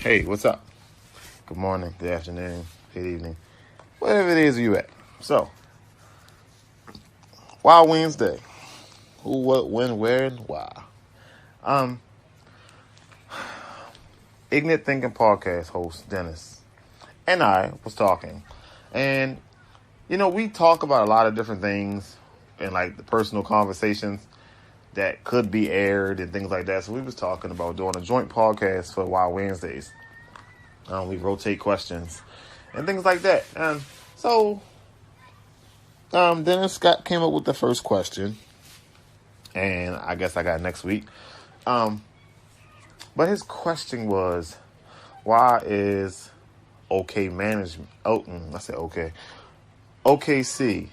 Hey, what's up? Good morning, good afternoon, good evening, whatever it is you at. So, Wild Wednesday. Who, what, when, where, and why. Um, Ignorant Thinking Podcast host Dennis and I was talking, and we talk about a lot of different things and like the personal conversations that could be aired and things like that. So we was talking about doing a joint podcast for Wild Wednesdays. We rotate questions and things like that. And so Dennis came up with the first question, and I guess I got next week. But his question was, why is OK management? I said OK. OKC,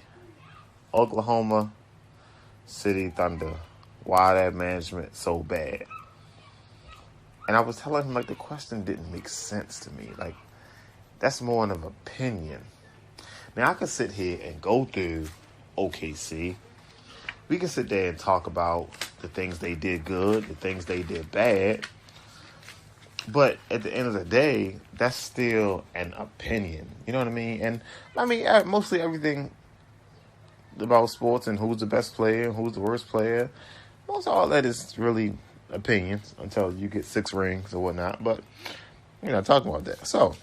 Oklahoma City Thunder. Why that management so bad? And I was telling him, like, the question didn't make sense to me. Like, that's more of an opinion. Now, I could sit here and go through OKC. We can sit there and talk about the things they did good, the things they did bad. But at the end of the day, that's still an opinion. You know what I mean? And, I mean, mostly everything about sports and who's the best player and who's the worst player, most all that is really opinions until you get 6 rings or whatnot. But we're not talking about that. So,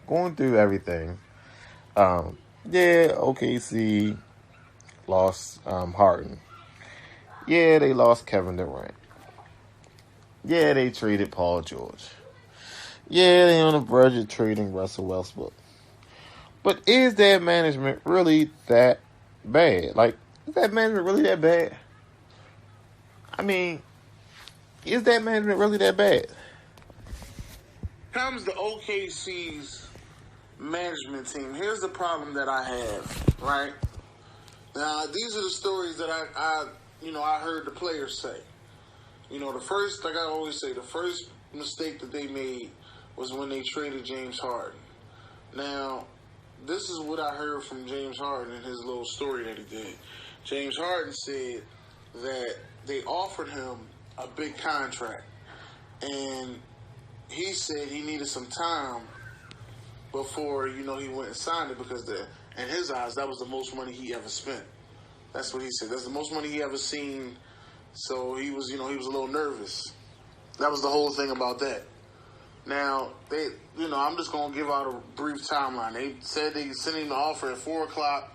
going through everything, OKC lost Harden. Yeah, they lost Kevin Durant. Yeah, they traded Paul George. Yeah, they on the verge of trading Russell Westbrook. But is their management really that bad? Like, is that management really that bad? I mean, is that management really that bad? Comes to OKC's management team. Here's the problem that I have, right? Now, these are the stories that I heard the players say. The first, like I always say, the first mistake that they made was when they traded James Harden. Now, this is what I heard from James Harden in his little story that he did. James Harden said that they offered him a big contract, and he said he needed some time before, he went and signed it because in his eyes, that was the most money he ever spent. That's what he said. That's the most money he ever seen. So he was, he was a little nervous. That was the whole thing about that. Now, I'm just going to give out a brief timeline. They said they sent him the offer at 4 o'clock.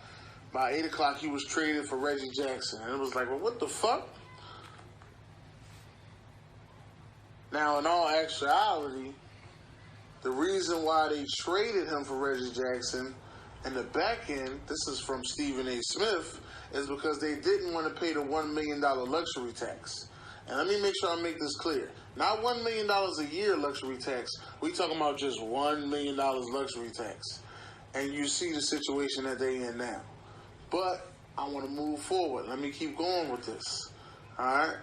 By 8 o'clock, he was traded for Reggie Jackson. And it was like, well, what the fuck? Now, in all actuality, the reason why they traded him for Reggie Jackson in the back end, this is from Stephen A. Smith, is because they didn't want to pay the $1 million luxury tax. And let me make sure I make this clear. Not $1 million a year luxury tax. We talking about just $1 million luxury tax. And you see the situation that they in now. But I want to move forward. Let me keep going with this. All right?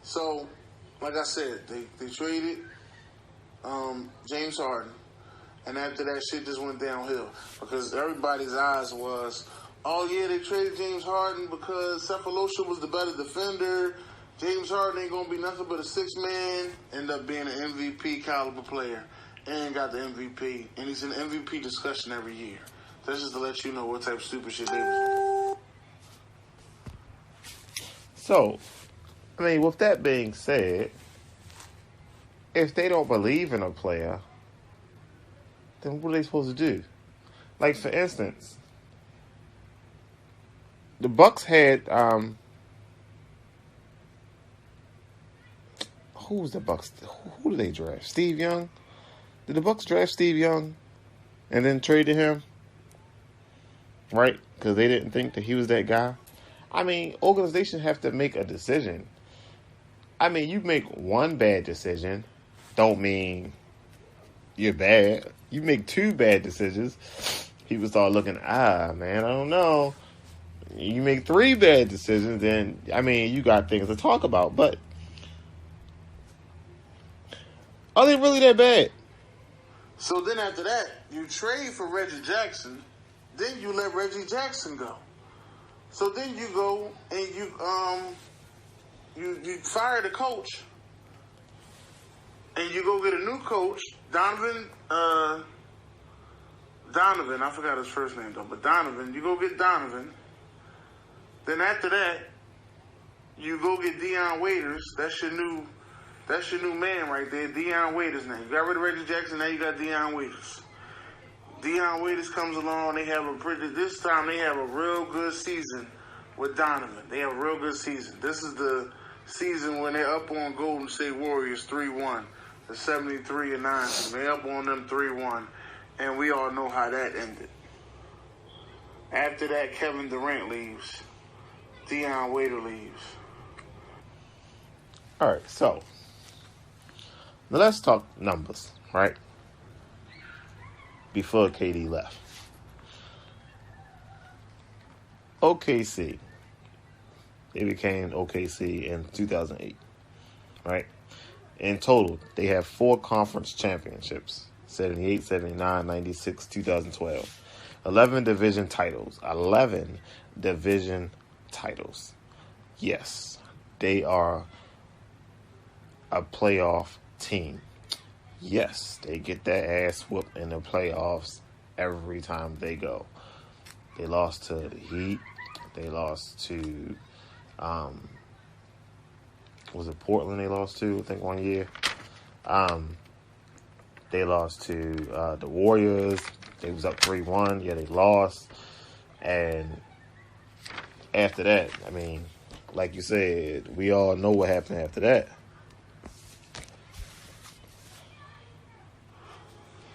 So, like I said, they traded James Harden. And after that, shit just went downhill. Because everybody's eyes was, oh, yeah, they traded James Harden because Cephalosha was the better defender. James Harden ain't going to be nothing but a 6-man. End up being an MVP caliber player. And got the MVP. And he's in the MVP discussion every year. That's just to let you know what type of stupid shit they was doing. So, I mean, with that being said, if they don't believe in a player, then what are they supposed to do? Like, for instance, the Bucks had who was the Bucks? Who did they draft? Steve Young? Did the Bucks draft Steve Young and then traded him? Right? Because they didn't think that he was that guy. I mean, organizations have to make a decision. I mean, you make one bad decision, don't mean you're bad. You make 2 bad decisions, people start looking, man, I don't know. You make 3 bad decisions, then, I mean, you got things to talk about. But are they really that bad? So then after that, you trade for Reggie Jackson, then you let Reggie Jackson go. So then you go and you fire the coach, and you go get a new coach, Donovan, I forgot his first name though, but Donovan, you go get Donovan. Then after that, you go get Deion Waiters. That's your new man right there, Deion Waiters now. You got rid of Reggie Jackson, now you got Deion Waiters. Deion Waiters comes along, this time they have a real good season with Donovan. They have a real good season. This is the season when they're up on Golden State Warriors 3-1. The 73-9 team. They up on them 3-1. And we all know how that ended. After that, Kevin Durant leaves. Deion Waiters leaves. All right, so now let's talk numbers, right? Before KD left. OKC. They became OKC in 2008, right? In total, they have 4 conference championships, 78, 79, 96, 2012. 11 division titles. 11 division titles. Yes, they are a playoff team. Yes, they get their ass whooped in the playoffs every time they go. They lost to the Heat. They lost to, was it Portland they lost to, I think, one year? They lost to the Warriors. They was up 3-1. Yeah, they lost. And after that, I mean, like you said, we all know what happened after that.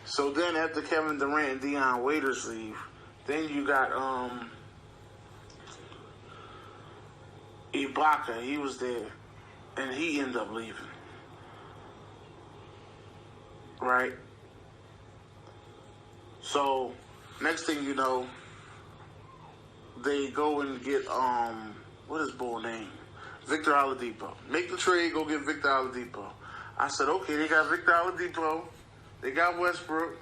So then after Kevin Durant and Deion Waiters leave, then you got Ibaka. He was there, and he ended up leaving. Right? So next thing you know, they go and get what is boy name? Victor Oladipo. Make the trade, go get Victor Oladipo. I said, okay, they got Victor Oladipo. They got Westbrook.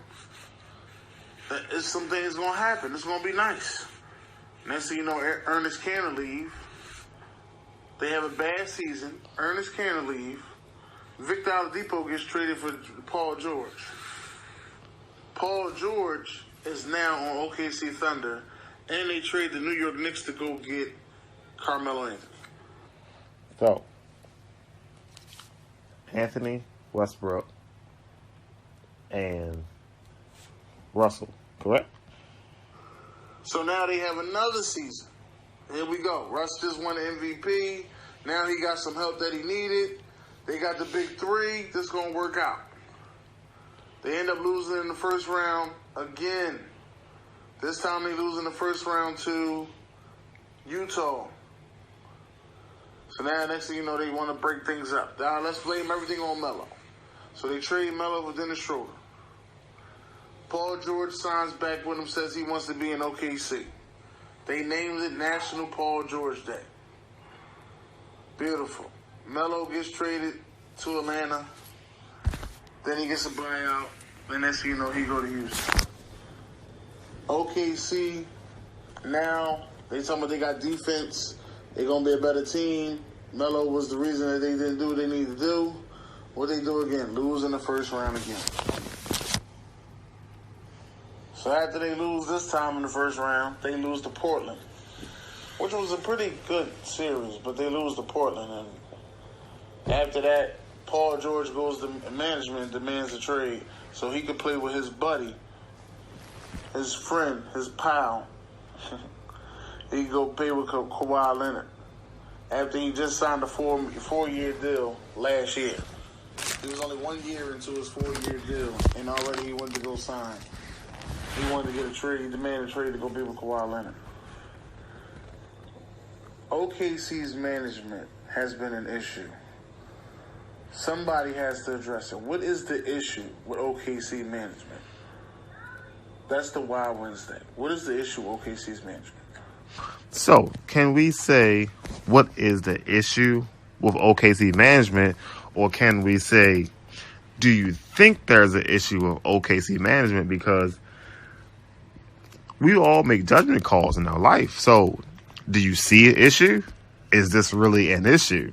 Some things gonna happen. It's gonna be nice. Next thing you know, Ernest Canner leave. They have a bad season. Ernest Canner leave. Victor Oladipo gets traded for Paul George. Paul George is now on OKC Thunder, and they trade the New York Knicks to go get Carmelo Anthony. So, Anthony, Westbrook, and Russell, correct? So now they have another season. Here we go. Russ just won the MVP. Now he got some help that he needed. They got the big three. This is going to work out. They end up losing in the first round again. This time they lose in the first round to Utah. So now next thing you know, they want to break things up. Now let's blame everything on Melo. So they trade Melo for Dennis Schroeder. Paul George signs back with him, says he wants to be in OKC. They named it National Paul George Day. Beautiful. Melo gets traded to Atlanta. Then he gets a buyout. And next thing you know, he go to Houston. OKC, now, they talking about they got defense. They're going to be a better team. Melo was the reason that they didn't do what they needed to do. What they do again? Lose in the first round again. So after they lose this time in the first round, they lose to Portland, which was a pretty good series, but they lose to Portland. And after that, Paul George goes to management and demands a trade so he could play with his buddy, his friend, his pal. He could go play with Kawhi Leonard after he just signed a four-year deal last year. He was only 1 year into his 4-year deal, and already he went to go sign. He wanted to get a trade. He demanded a trade to go be with Kawhi Leonard. OKC's management has been an issue. Somebody has to address it. What is the issue with OKC management? That's the Wild Wednesday. What is the issue with OKC's management? So, can we say what is the issue with OKC management, or can we say, do you think there's an issue with OKC management? Because we all make judgment calls in our life. So, do you see an issue? Is this really an issue?